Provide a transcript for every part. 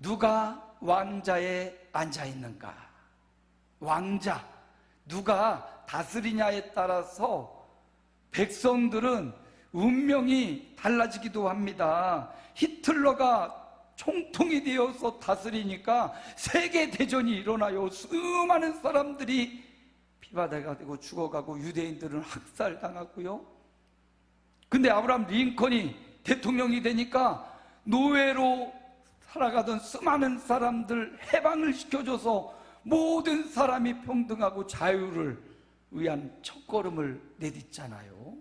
누가 왕자에 앉아 있는가? 왕자, 누가 다스리냐에 따라서 백성들은 운명이 달라지기도 합니다. 히틀러가 총통이 되어서 다스리니까 세계대전이 일어나요. 수많은 사람들이 피바다가 되고 죽어가고 유대인들은 학살당하고요. 근데 아브라함 링컨이 대통령이 되니까 노예로 살아가던 수많은 사람들 해방을 시켜줘서 모든 사람이 평등하고 자유를 위한 첫걸음을 내딛잖아요.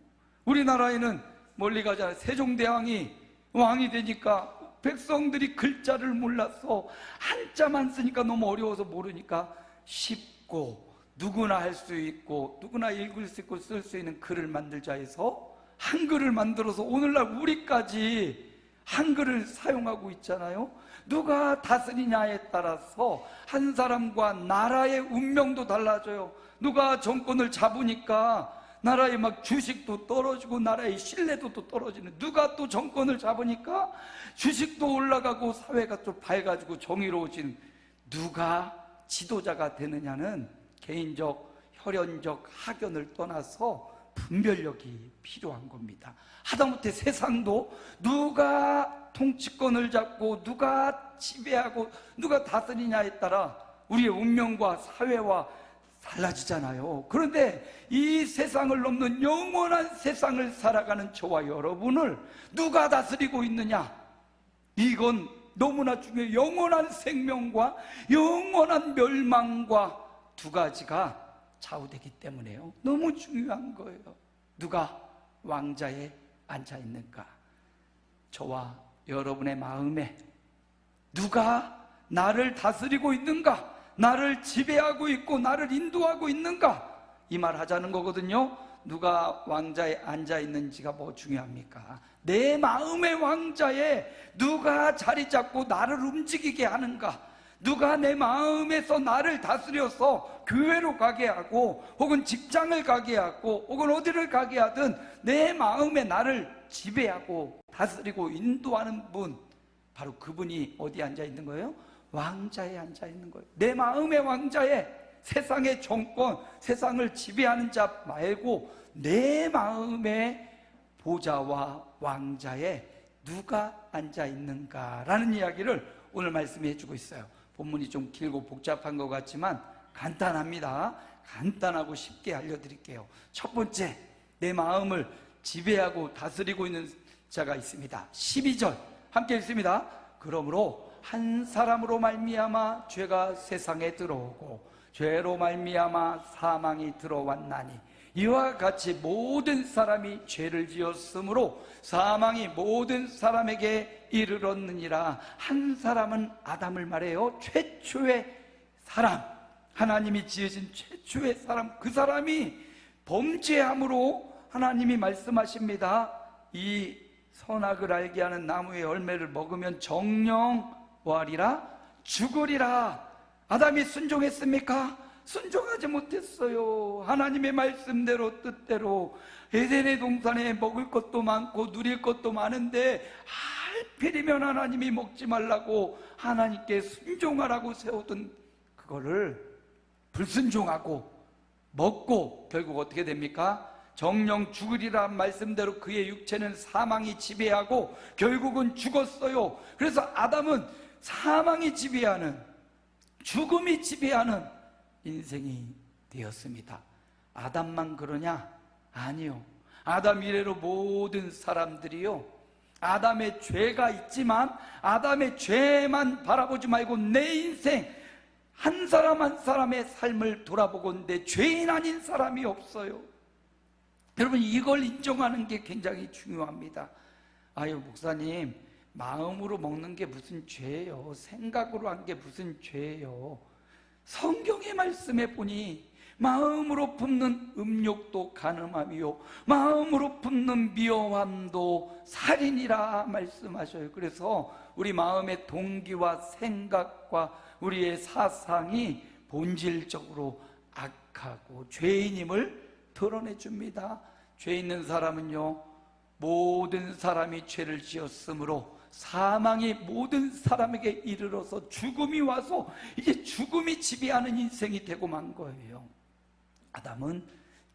우리나라에는 멀리 가잖아요. 세종대왕이 왕이 되니까 백성들이 글자를 몰라서 한자만 쓰니까 너무 어려워서 모르니까 쉽고 누구나 할 수 있고 누구나 읽을 수 있고 쓸 수 있는 글을 만들자 해서 한글을 만들어서 오늘날 우리까지 한글을 사용하고 있잖아요. 누가 다스리냐에 따라서 한 사람과 나라의 운명도 달라져요. 누가 정권을 잡으니까 나라의 막 주식도 떨어지고 나라의 신뢰도도 떨어지는, 누가 또 정권을 잡으니까 주식도 올라가고 사회가 또 밝아지고 정의로워진, 누가 지도자가 되느냐는 개인적, 혈연적 학연을 떠나서 분별력이 필요한 겁니다. 하다못해 세상도 누가 통치권을 잡고 누가 지배하고 누가 다스리냐에 따라 우리의 운명과 사회와 달라지잖아요. 그런데 이 세상을 넘는 영원한 세상을 살아가는 저와 여러분을 누가 다스리고 있느냐, 이건 너무나 중요해요. 영원한 생명과 영원한 멸망과 두 가지가 좌우되기 때문에요. 너무 중요한 거예요. 누가 왕자에 앉아 있는가? 저와 여러분의 마음에 누가 나를 다스리고 있는가? 나를 지배하고 있고 나를 인도하고 있는가? 이 말 하자는 거거든요. 누가 왕자에 앉아 있는지가 뭐 중요합니까? 내 마음의 왕자에 누가 자리 잡고 나를 움직이게 하는가? 누가 내 마음에서 나를 다스려서 교회로 가게 하고 혹은 직장을 가게 하고 혹은 어디를 가게 하든 내 마음에 나를 지배하고 다스리고 인도하는 분, 바로 그분이 어디에 앉아 있는 거예요? 왕자에 앉아 있는 거예요. 내 마음의 왕자에, 세상의 정권, 세상을 지배하는 자 말고 내 마음의 보좌와 왕자에 누가 앉아 있는가라는 이야기를 오늘 말씀해 주고 있어요. 본문이 좀 길고 복잡한 것 같지만 간단합니다. 간단하고 쉽게 알려드릴게요. 첫 번째, 내 마음을 지배하고 다스리고 있는 자가 있습니다. 12절 함께 읽습니다. 그러므로 한 사람으로 말미암아 죄가 세상에 들어오고 죄로 말미암아 사망이 들어왔나니 이와 같이 모든 사람이 죄를 지었으므로 사망이 모든 사람에게 이르렀느니라. 한 사람은 아담을 말해요. 최초의 사람, 하나님이 지으신 최초의 사람, 그 사람이 범죄함으로 하나님이 말씀하십니다. 이 선악을 알게 하는 나무의 열매를 먹으면 정령하리라, 죽으리라. 아담이 순종했습니까? 순종하지 못했어요. 하나님의 말씀대로 뜻대로 에덴의 동산에 먹을 것도 많고 누릴 것도 많은데 하필이면 하나님이 먹지 말라고 하나님께 순종하라고 세우던 그거를 불순종하고 먹고 결국 어떻게 됩니까? 정령 죽으리란 말씀대로 그의 육체는 사망이 지배하고 결국은 죽었어요. 그래서 아담은 사망이 지배하는, 죽음이 지배하는 인생이 되었습니다. 아담만 그러냐? 아니요. 아담 이래로 모든 사람들이요, 아담의 죄가 있지만 아담의 죄만 바라보지 말고 내 인생 한 사람 한 사람의 삶을 돌아보건대 죄인 아닌 사람이 없어요. 여러분, 이걸 인정하는 게 굉장히 중요합니다. 아유, 목사님, 마음으로 먹는 게 무슨 죄예요? 생각으로 한 게 무슨 죄예요? 성경의 말씀에 보니 마음으로 품는 음욕도 간음함이요 마음으로 품는 미워함도 살인이라 말씀하셔요. 그래서 우리 마음의 동기와 생각과 우리의 사상이 본질적으로 악하고 죄인임을 드러내 줍니다. 죄 있는 사람은요, 모든 사람이 죄를 지었으므로 사망이 모든 사람에게 이르러서 죽음이 와서 이제 죽음이 지배하는 인생이 되고 만 거예요. 아담은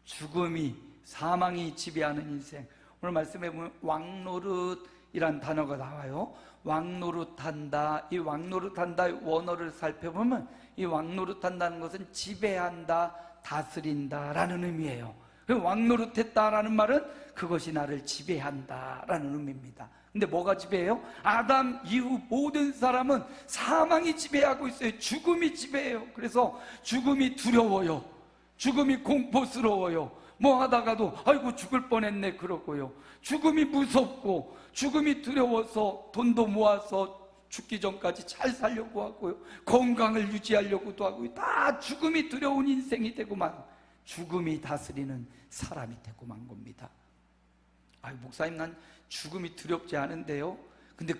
죽음이, 사망이 지배하는 인생. 오늘 말씀해 보면 왕노릇이란 단어가 나와요. 왕노릇한다. 이 왕노릇한다의 원어를 살펴보면 이 왕노릇한다는 것은 지배한다, 다스린다라는 의미예요. 왕노릇했다라는 말은 그것이 나를 지배한다라는 의미입니다. 근데 뭐가 지배해요? 아담 이후 모든 사람은 사망이 지배하고 있어요. 죽음이 지배해요. 그래서 죽음이 두려워요. 죽음이 공포스러워요. 뭐 하다가도 아이고 죽을 뻔했네 그러고요. 죽음이 무섭고 죽음이 두려워서 돈도 모아서 죽기 전까지 잘 살려고 하고요. 건강을 유지하려고도 하고요. 다 죽음이 두려운 인생이 되고만 죽음이 다스리는 사람이 되고만 겁니다. 아유, 목사님, 난 죽음이 두렵지 않은데요. 근데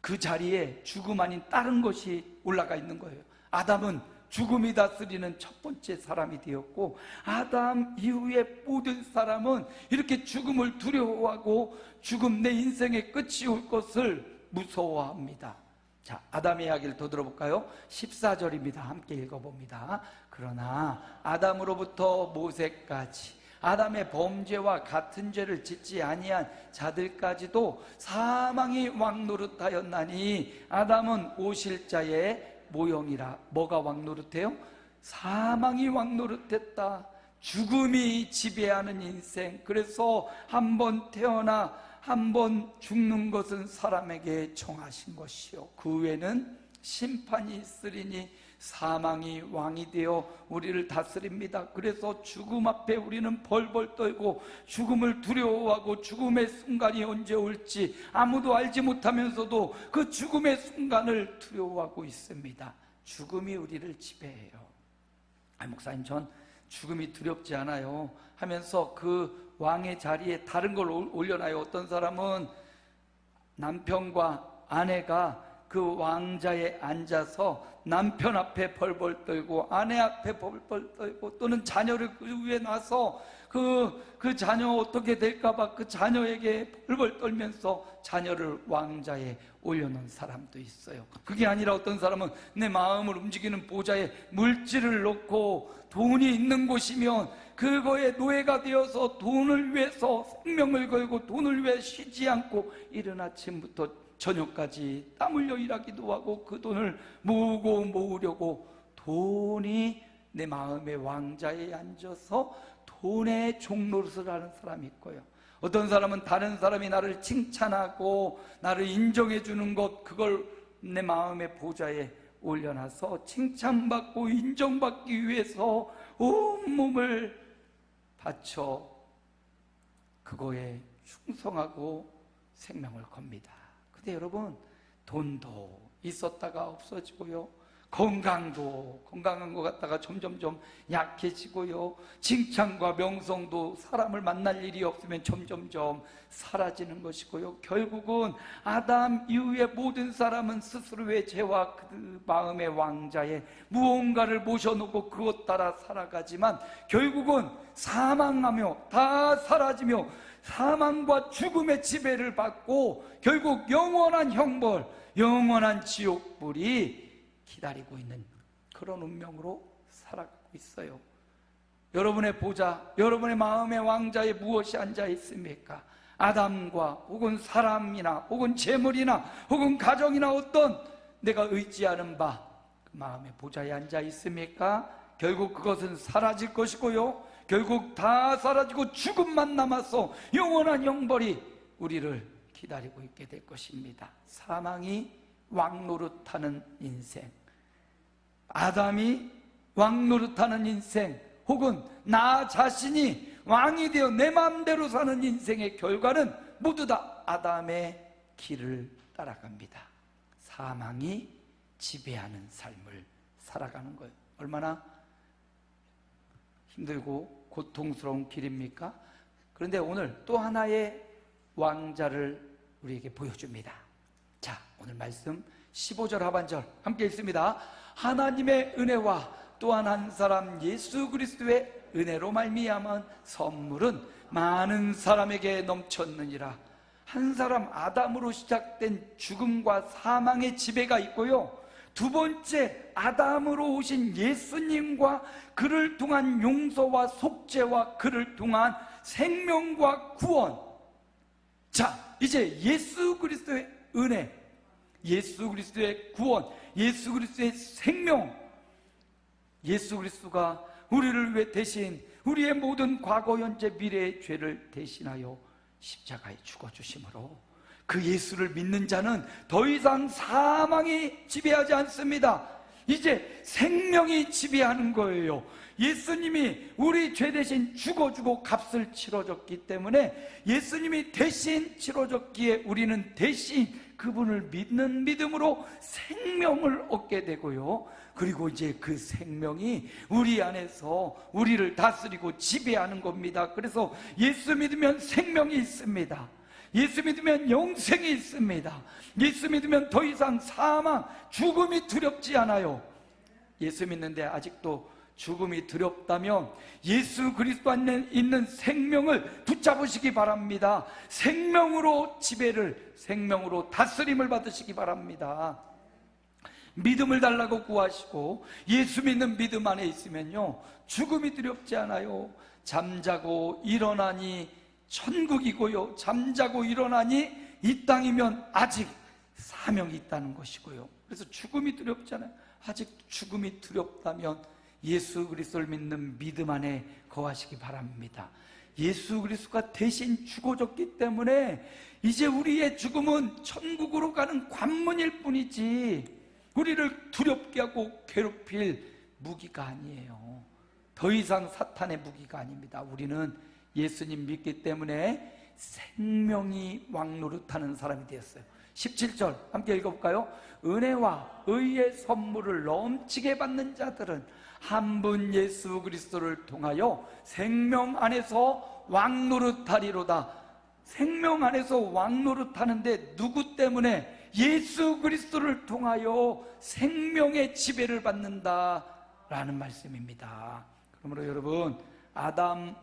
그 자리에 죽음 아닌 다른 것이 올라가 있는 거예요. 아담은 죽음이 다스리는 첫 번째 사람이 되었고, 아담 이후에 모든 사람은 이렇게 죽음을 두려워하고 죽음, 내 인생의 끝이 올 것을 무서워합니다. 자, 아담의 이야기를 더 들어볼까요? 14절입니다. 함께 읽어봅니다. 그러나 아담으로부터 모세까지 아담의 범죄와 같은 죄를 짓지 아니한 자들까지도 사망이 왕노릇하였나니 아담은 오실자의 모형이라. 뭐가 왕노릇해요? 사망이 왕노릇했다. 죽음이 지배하는 인생. 그래서 한번 태어나 한번 죽는 것은 사람에게 정하신 것이요, 그 외에는 심판이 있으리니 사망이 왕이 되어 우리를 다스립니다. 그래서 죽음 앞에 우리는 벌벌 떨고 죽음을 두려워하고 죽음의 순간이 언제 올지 아무도 알지 못하면서도 그 죽음의 순간을 두려워하고 있습니다. 죽음이 우리를 지배해요. 목사님, 전 죽음이 두렵지 않아요 하면서 그 왕의 자리에 다른 걸 올려놔요. 어떤 사람은 남편과 아내가 그 왕자에 앉아서 남편 앞에 벌벌 떨고 아내 앞에 벌벌 떨고, 또는 자녀를 그 위에 놔서 그 자녀 어떻게 될까봐 그 자녀에게 벌벌 떨면서 자녀를 왕자에 올려놓은 사람도 있어요. 그게 아니라 어떤 사람은 내 마음을 움직이는 보좌에 물질을 놓고, 돈이 있는 곳이면 그거에 노예가 되어서 돈을 위해서 생명을 걸고 돈을 위해 쉬지 않고 이른 아침부터 저녁까지 땀 흘려 일하기도 하고 그 돈을 모으려고 돈이 내 마음의 왕자에 앉아서 돈의 종노릇을 하는 사람이 있고요. 어떤 사람은 다른 사람이 나를 칭찬하고 나를 인정해 주는 것, 그걸 내 마음의 보좌에 올려놔서 칭찬받고 인정받기 위해서 온몸을 바쳐 그거에 충성하고 생명을 겁니다. 근데 여러분, 돈도 있었다가 없어지고요, 건강도 건강한 것 같다가 점점점 약해지고요, 칭찬과 명성도 사람을 만날 일이 없으면 점점점 사라지는 것이고요, 결국은 아담 이후의 모든 사람은 스스로의 죄와 그 마음의 왕자에 무언가를 모셔놓고 그것 따라 살아가지만 결국은 사망하며 다 사라지며 사망과 죽음의 지배를 받고 결국 영원한 형벌, 영원한 지옥불이 기다리고 있는 그런 운명으로 살아가고 있어요. 여러분의 보좌, 여러분의 마음의 왕자에 무엇이 앉아 있습니까? 아담과 혹은 사람이나 혹은 재물이나 혹은 가정이나 어떤 내가 의지하는 바 그 마음의 보좌에 앉아 있습니까? 결국 그것은 사라질 것이고요, 결국 다 사라지고 죽음만 남아서 영원한 형벌이 우리를 기다리고 있게 될 것입니다. 사망이 왕노릇하는 인생, 아담이 왕노릇하는 인생, 혹은 나 자신이 왕이 되어 내 마음대로 사는 인생의 결과는 모두 다 아담의 길을 따라갑니다. 사망이 지배하는 삶을 살아가는 거예요. 얼마나 힘들고 고통스러운 길입니까? 그런데 오늘 또 하나의 왕자를 우리에게 보여줍니다. 자, 오늘 말씀 15절 하반절 함께 읽습니다. 하나님의 은혜와 또한 한 사람 예수 그리스도의 은혜로 말미암은 선물은 많은 사람에게 넘쳤느니라. 한 사람 아담으로 시작된 죽음과 사망의 지배가 있고요, 두 번째 아담으로 오신 예수님과 그를 통한 용서와 속죄와 그를 통한 생명과 구원. 자, 이제 예수 그리스도의 은혜, 예수 그리스도의 구원, 예수 그리스도의 생명, 예수 그리스도가 우리를 위해 대신 우리의 모든 과거, 현재, 미래의 죄를 대신하여 십자가에 죽어주심으로 그 예수를 믿는 자는 더 이상 사망이 지배하지 않습니다. 이제 생명이 지배하는 거예요. 예수님이 우리 죄 대신 죽어주고 값을 치러줬기 때문에, 예수님이 대신 치러줬기에 우리는 대신 그분을 믿는 믿음으로 생명을 얻게 되고요, 그리고 이제 그 생명이 우리 안에서 우리를 다스리고 지배하는 겁니다. 그래서 예수 믿으면 생명이 있습니다. 예수 믿으면 영생이 있습니다. 예수 믿으면 더 이상 사망, 죽음이 두렵지 않아요. 예수 믿는데 아직도 죽음이 두렵다면 예수 그리스도 안에 있는 생명을 붙잡으시기 바랍니다. 생명으로 지배를, 생명으로 다스림을 받으시기 바랍니다. 믿음을 달라고 구하시고 예수 믿는 믿음 안에 있으면요, 죽음이 두렵지 않아요. 잠자고 일어나니 천국이고요, 잠자고 일어나니 이 땅이면 아직 사명이 있다는 것이고요. 그래서 죽음이 두렵지 않아요. 아직 죽음이 두렵다면 예수 그리스도를 믿는 믿음 안에 거하시기 바랍니다. 예수 그리스도가 대신 죽어졌기 때문에 이제 우리의 죽음은 천국으로 가는 관문일 뿐이지 우리를 두렵게 하고 괴롭힐 무기가 아니에요. 더 이상 사탄의 무기가 아닙니다. 우리는 예수님 믿기 때문에 생명이 왕노릇하는 사람이 되었어요. 17절 함께 읽어볼까요? 은혜와 의의 선물을 넘치게 받는 자들은 한 분 예수 그리스도를 통하여 생명 안에서 왕노릇하리로다. 생명 안에서 왕노릇하는데 누구 때문에? 예수 그리스도를 통하여 생명의 지배를 받는다라는 말씀입니다. 그러므로 여러분, 아담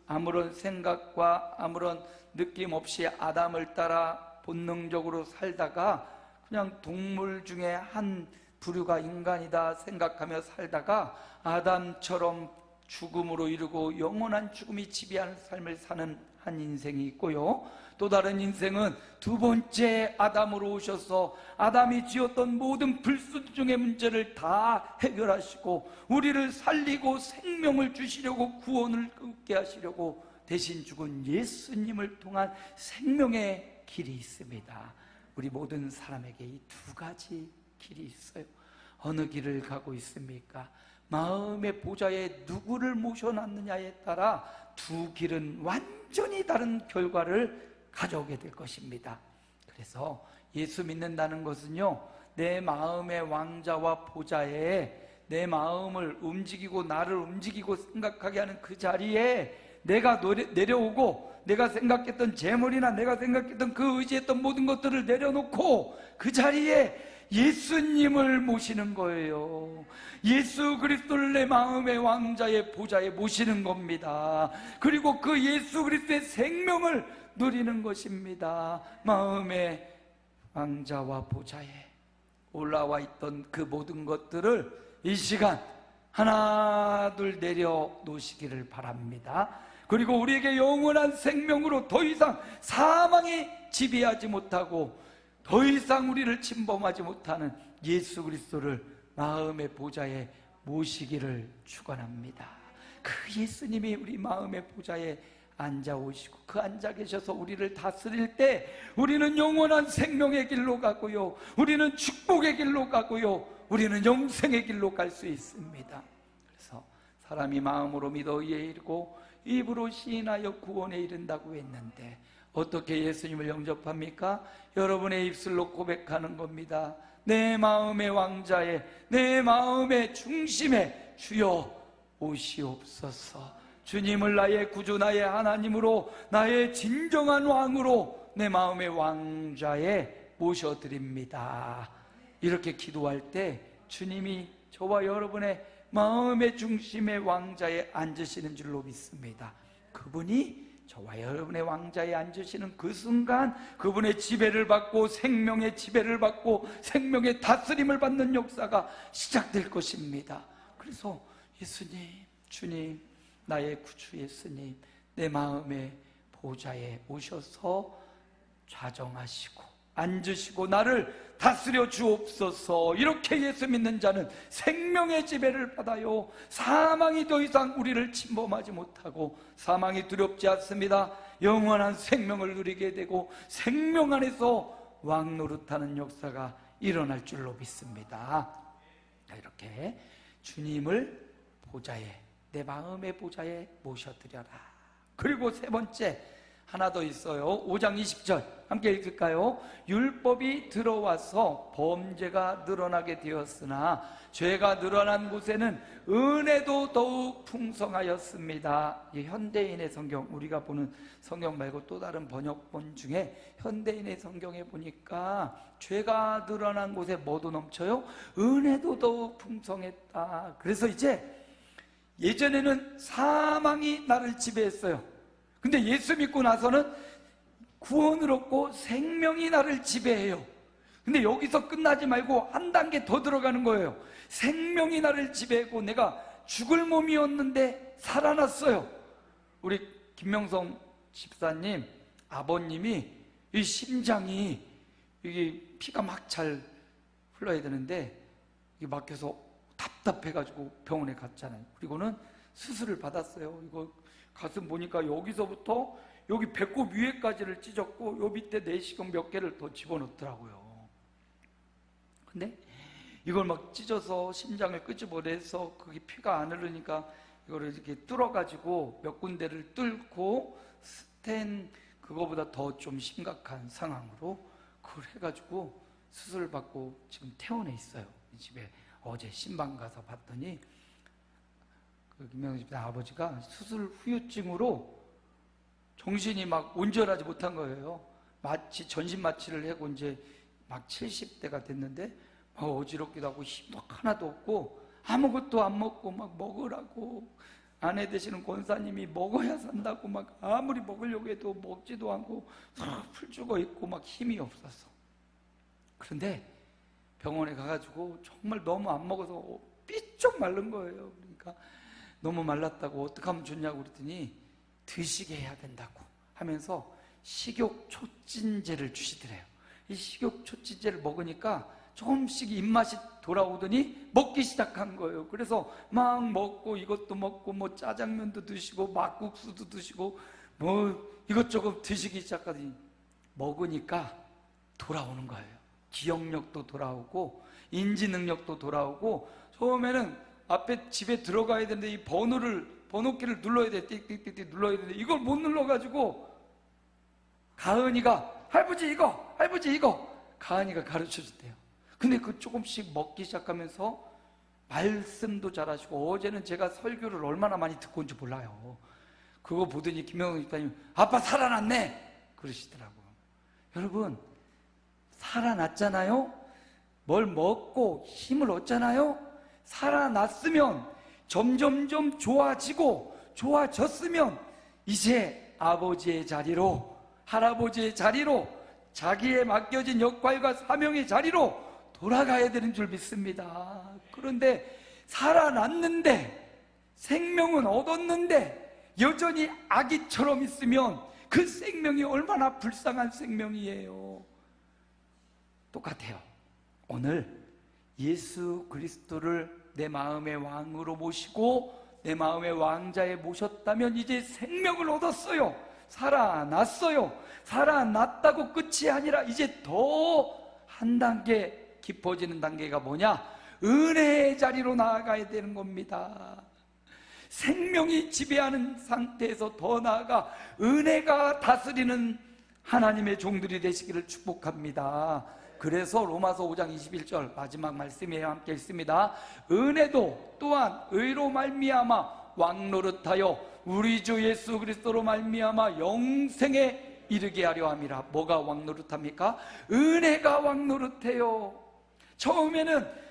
아무런 생각과 아무런 느낌 없이 아담을 따라 본능적으로 살다가 그냥 동물 중에 한 부류가 인간이다 생각하며 살다가 아담처럼 죽음으로 이르고 영원한 죽음이 지배하는 삶을 사는 한 인생이 있고요, 또 다른 인생은 두 번째 아담으로 오셔서 아담이 지었던 모든 불순종의 문제를 다 해결하시고 우리를 살리고 생명을 주시려고 구원을 얻게 하시려고 대신 죽은 예수님을 통한 생명의 길이 있습니다. 우리 모든 사람에게 이 두 가지 길이 있어요. 어느 길을 가고 있습니까? 마음의 보좌에 누구를 모셔놨느냐에 따라 두 길은 완전히 다른 결과를 가져오게 될 것입니다. 그래서 예수 믿는다는 것은요, 내 마음의 왕자와 보좌에 내 마음을 움직이고 나를 움직이고 생각하게 하는 그 자리에 내가 내려오고 내가 생각했던 재물이나 내가 생각했던 그 의지했던 모든 것들을 내려놓고 그 자리에 예수님을 모시는 거예요. 예수 그리스도를 내 마음의 왕자의 보좌에 모시는 겁니다. 그리고 그 예수 그리스도의 생명을 누리는 것입니다. 마음의 왕자와 보좌에 올라와 있던 그 모든 것들을 이 시간 하나 둘 내려놓으시기를 바랍니다. 그리고 우리에게 영원한 생명으로 더 이상 사망이 지배하지 못하고 더 이상 우리를 침범하지 못하는 예수 그리스도를 마음의 보좌에 모시기를 축원합니다. 그 예수님이 우리 마음의 보좌에 앉아 오시고 그 앉아 계셔서 우리를 다스릴 때 우리는 영원한 생명의 길로 가고요, 우리는 축복의 길로 가고요, 우리는 영생의 길로 갈 수 있습니다. 그래서 사람이 마음으로 믿어 의에 이르고 입으로 시인하여 구원에 이른다고 했는데 어떻게 예수님을 영접합니까? 여러분의 입술로 고백하는 겁니다. 내 마음의 왕자에, 내 마음의 중심에 주여 오시옵소서. 주님을 나의 구주, 나의 하나님으로, 나의 진정한 왕으로 내 마음의 왕자에 모셔드립니다. 이렇게 기도할 때 주님이 저와 여러분의 마음의 중심의 왕자에 앉으시는 줄로 믿습니다. 그분이 저와 여러분의 왕자에 앉으시는 그 순간 그분의 지배를 받고 생명의 지배를 받고 생명의 다스림을 받는 역사가 시작될 것입니다. 그래서 예수님, 주님, 나의 구주 예수님, 내 마음의 보좌에 오셔서 좌정하시고 앉으시고 나를 다스려 주옵소서. 이렇게 예수 믿는 자는 생명의 지배를 받아요. 사망이 더 이상 우리를 침범하지 못하고 사망이 두렵지 않습니다. 영원한 생명을 누리게 되고 생명 안에서 왕노릇하는 역사가 일어날 줄로 믿습니다. 이렇게 주님을 보좌에, 내 마음의 보좌에 모셔드려라. 그리고 세 번째 하나 더 있어요. 5장 20절 함께 읽을까요? 율법이 들어와서 범죄가 늘어나게 되었으나 죄가 늘어난 곳에는 은혜도 더욱 풍성하였습니다. 이 현대인의 성경, 우리가 보는 성경 말고 또 다른 번역본 중에 현대인의 성경에 보니까 죄가 늘어난 곳에 뭐도 넘쳐요? 은혜도 더욱 풍성했다. 그래서 이제 예전에는 사망이 나를 지배했어요. 근데 예수 믿고 나서는 구원을 얻고 생명이 나를 지배해요. 근데 여기서 끝나지 말고 한 단계 더 들어가는 거예요. 생명이 나를 지배하고 내가 죽을 몸이었는데 살아났어요. 우리 김명성 집사님 아버님이 이 심장이 이게 피가 막 잘 흘러야 되는데 이게 막혀서 답답해가지고 병원에 갔잖아요. 그리고는 수술을 받았어요. 이거 가슴 보니까 여기서부터 여기 배꼽 위에까지를 찢었고 요 밑에 내시경 몇 개를 더 집어넣더라고요. 근데 이걸 막 찢어서 심장을 끄집어내서 거기 피가 안 흐르니까 이거를 이렇게 뚫어가지고 몇 군데를 뚫고 스텐 그거보다 더 좀 심각한 상황으로 그걸 해가지고 수술을 받고 지금 퇴원해 있어요. 이 집에 어제 신방 가서 봤더니 그 김명수 집사 아버지가 수술 후유증으로 정신이 막 온전하지 못한 거예요. 마치 전신 마취를 하고 이제 막 70대가 됐는데 막 어지럽기도 하고 힘도 하나도 없고 아무것도 안 먹고 막 먹으라고 아내 되시는 권사님이 먹어야 산다고 막 아무리 먹으려고 해도 먹지도 않고 풀 죽어 있고 막 힘이 없었어. 그런데 병원에 가가지고 정말 너무 안 먹어서 삐쩍 마른 거예요. 그러니까 너무 말랐다고 어떻게 하면 좋냐고 그랬더니 드시게 해야 된다고 하면서 식욕촉진제를 주시더래요. 이 식욕촉진제를 먹으니까 조금씩 입맛이 돌아오더니 먹기 시작한 거예요. 그래서 막 먹고 이것도 먹고 뭐 짜장면도 드시고 막국수도 드시고 뭐 이것저것 드시기 시작하더니 먹으니까 돌아오는 거예요. 기억력도 돌아오고 인지 능력도 돌아오고 처음에는 앞에 집에 들어가야 되는데 이 번호키를 눌러야 돼. 띡띡띡 눌러야 되는데 이걸 못 눌러가지고 가은이가 할아버지 이거 가은이가 가르쳐줬대요. 근데 그 조금씩 먹기 시작하면서 말씀도 잘하시고 어제는 제가 설교를 얼마나 많이 듣고 온지 몰라요. 그거 보더니 김영훈 집사님 아빠 살아났네 그러시더라고요. 여러분 살아났잖아요. 뭘 먹고 힘을 얻잖아요. 살아났으면 점점점 좋아지고 좋아졌으면 이제 아버지의 자리로 할아버지의 자리로 자기의 맡겨진 역할과 사명의 자리로 돌아가야 되는 줄 믿습니다. 그런데 살아났는데 생명은 얻었는데 여전히 아기처럼 있으면 그 생명이 얼마나 불쌍한 생명이에요. 똑같아요. 오늘 예수 그리스도를 내 마음의 왕으로 모시고 내 마음의 왕자에 모셨다면 이제 생명을 얻었어요. 살아났어요. 살아났다고 끝이 아니라 이제 더 한 단계 깊어지는 단계가 뭐냐? 은혜의 자리로 나아가야 되는 겁니다. 생명이 지배하는 상태에서 더 나아가 은혜가 다스리는 하나님의 종들이 되시기를 축복합니다. 그래서 로마서 5장 21절 마지막 말씀이에요. 함께 읽습니다. 은혜도 또한 의로 말미암아 왕노릇하여 우리 주 예수 그리스도로 말미암아 영생에 이르게 하려 함이라. 뭐가 왕노릇합니까? 은혜가 왕노릇해요. 처음에는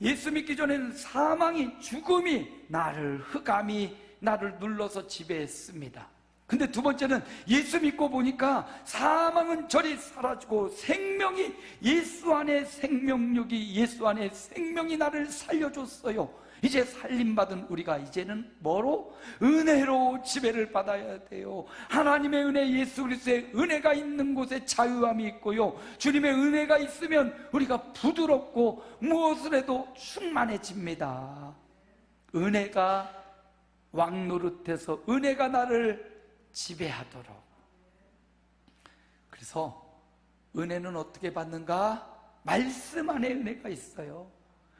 예수 믿기 전에는 사망이 죽음이 나를 흑암이 나를 눌러서 지배했습니다. 근데 두 번째는 예수 믿고 보니까 사망은 저리 사라지고 생명이, 예수 안에 생명력이, 예수 안에 생명이 나를 살려줬어요. 이제 살림받은 우리가 이제는 뭐로? 은혜로 지배를 받아야 돼요. 하나님의 은혜, 예수 그리스도의 은혜가 있는 곳에 자유함이 있고요, 주님의 은혜가 있으면 우리가 부드럽고 무엇을 해도 충만해집니다. 은혜가 왕 노릇해서 은혜가 나를 지배하도록. 그래서 은혜는 어떻게 받는가? 말씀 안에 은혜가 있어요.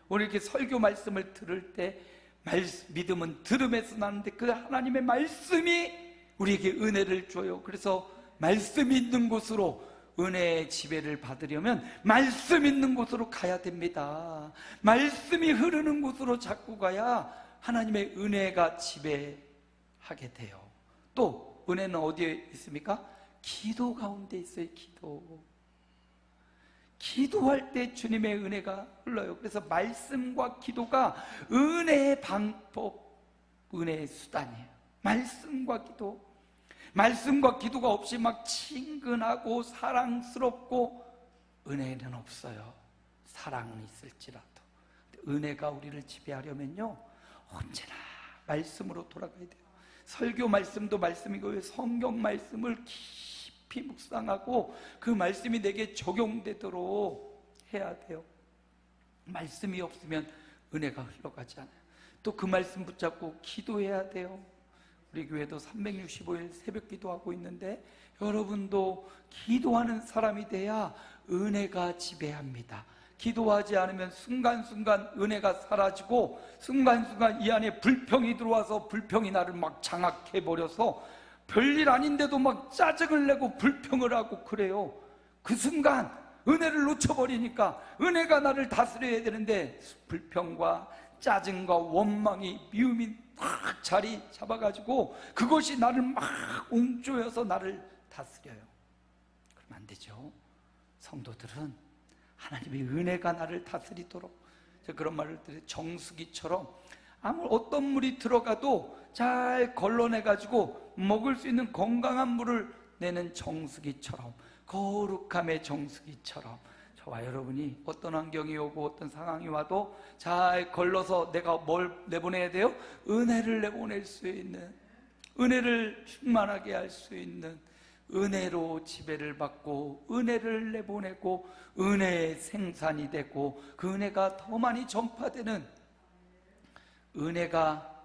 오늘 이렇게 설교 말씀을 들을 때 믿음은 들음에서 나는데 그 하나님의 말씀이 우리에게 은혜를 줘요. 그래서 말씀 있는 곳으로 은혜의 지배를 받으려면 말씀 있는 곳으로 가야 됩니다. 말씀이 흐르는 곳으로 자꾸 가야 하나님의 은혜가 지배하게 돼요. 또 은혜는 어디에 있습니까? 기도 가운데 있어요. 기도할 때 주님의 은혜가 흘러요. 그래서 말씀과 기도가 은혜의 방법, 은혜의 수단이에요. 말씀과 기도가 없이 막 친근하고 사랑스럽고 은혜는 없어요. 사랑은 있을지라도. 은혜가 우리를 지배하려면요, 언제나 말씀으로 돌아가야 돼요. 설교 말씀도 말씀이고 성경 말씀을 깊이 묵상하고 그 말씀이 내게 적용되도록 해야 돼요. 말씀이 없으면 은혜가 흘러가지 않아요. 또 그 말씀 붙잡고 기도해야 돼요. 우리 교회도 365일 새벽 기도하고 있는데 여러분도 기도하는 사람이 돼야 은혜가 지배합니다. 기도하지 않으면 순간순간 은혜가 사라지고 순간순간 이 안에 불평이 들어와서 불평이 나를 막 장악해버려서 별일 아닌데도 막 짜증을 내고 불평을 하고 그래요. 그 순간 은혜를 놓쳐버리니까 은혜가 나를 다스려야 되는데 불평과 짜증과 원망이, 미움이 딱 자리 잡아가지고 그것이 나를 막 옹조여서 나를 다스려요. 그러면 안 되죠. 성도들은 하나님의 은혜가 나를 다스리도록, 제가 그런 말을 드려요. 정수기처럼 어떤 물이 들어가도 잘 걸러내가지고 먹을 수 있는 건강한 물을 내는 정수기처럼, 거룩함의 정수기처럼 저와 여러분이 어떤 환경이 오고 어떤 상황이 와도 잘 걸러서 내가 뭘 내보내야 돼요? 은혜를 내보낼 수 있는, 은혜를 충만하게 할 수 있는, 은혜로 지배를 받고 은혜를 내보내고 은혜의 생산이 되고 그 은혜가 더 많이 전파되는, 은혜가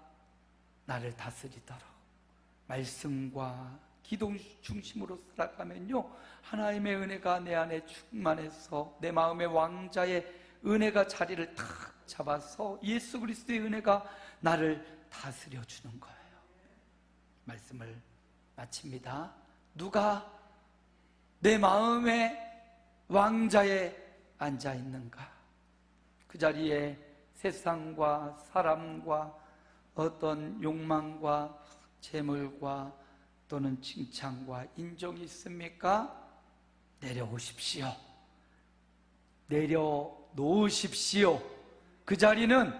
나를 다스리도록 말씀과 기도 중심으로 살아가면요, 하나님의 은혜가 내 안에 충만해서 내 마음의 왕자의 은혜가 자리를 탁 잡아서 예수 그리스도의 은혜가 나를 다스려 주는 거예요. 말씀을 마칩니다. 누가 내 마음의 왕자에 앉아 있는가? 그 자리에 세상과 사람과 어떤 욕망과 재물과 또는 칭찬과 인정이 있습니까? 내려오십시오. 내려놓으십시오. 그 자리는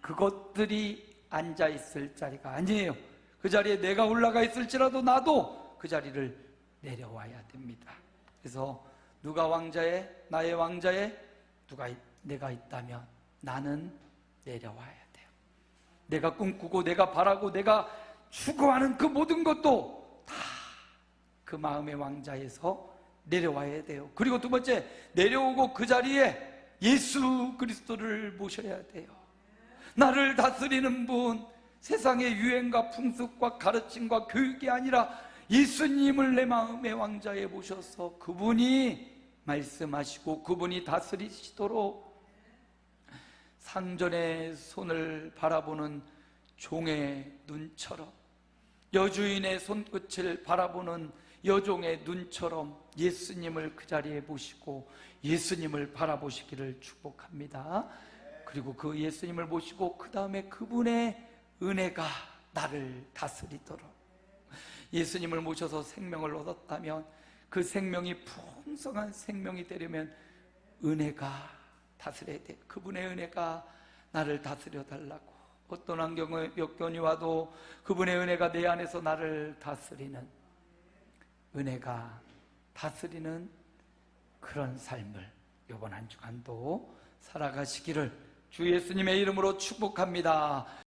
그것들이 앉아 있을 자리가 아니에요. 그 자리에 내가 올라가 있을지라도 나도 그 자리를 내려와야 됩니다. 그래서 누가 왕자에, 나의 왕자에 내가 있다면 나는 내려와야 돼요. 내가 꿈꾸고 내가 바라고 내가 추구하는 그 모든 것도 다 그 마음의 왕자에서 내려와야 돼요. 그리고 두 번째, 내려오고 그 자리에 예수 그리스도를 모셔야 돼요. 나를 다스리는 분, 세상의 유행과 풍습과 가르침과 교육이 아니라 예수님을 내 마음의 왕자에 모셔서 그분이 말씀하시고 그분이 다스리시도록 상전의 손을 바라보는 종의 눈처럼, 여주인의 손끝을 바라보는 여종의 눈처럼 예수님을 그 자리에 모시고 예수님을 바라보시기를 축복합니다. 그리고 그 예수님을 모시고 그 다음에 그분의 은혜가 나를 다스리도록, 예수님을 모셔서 생명을 얻었다면 그 생명이 풍성한 생명이 되려면 은혜가 다스려야 돼. 그분의 은혜가 나를 다스려 달라고 어떤 환경에 역경이 와도 그분의 은혜가 내 안에서 나를 다스리는, 은혜가 다스리는 그런 삶을 이번 한 주간도 살아가시기를 주 예수님의 이름으로 축복합니다.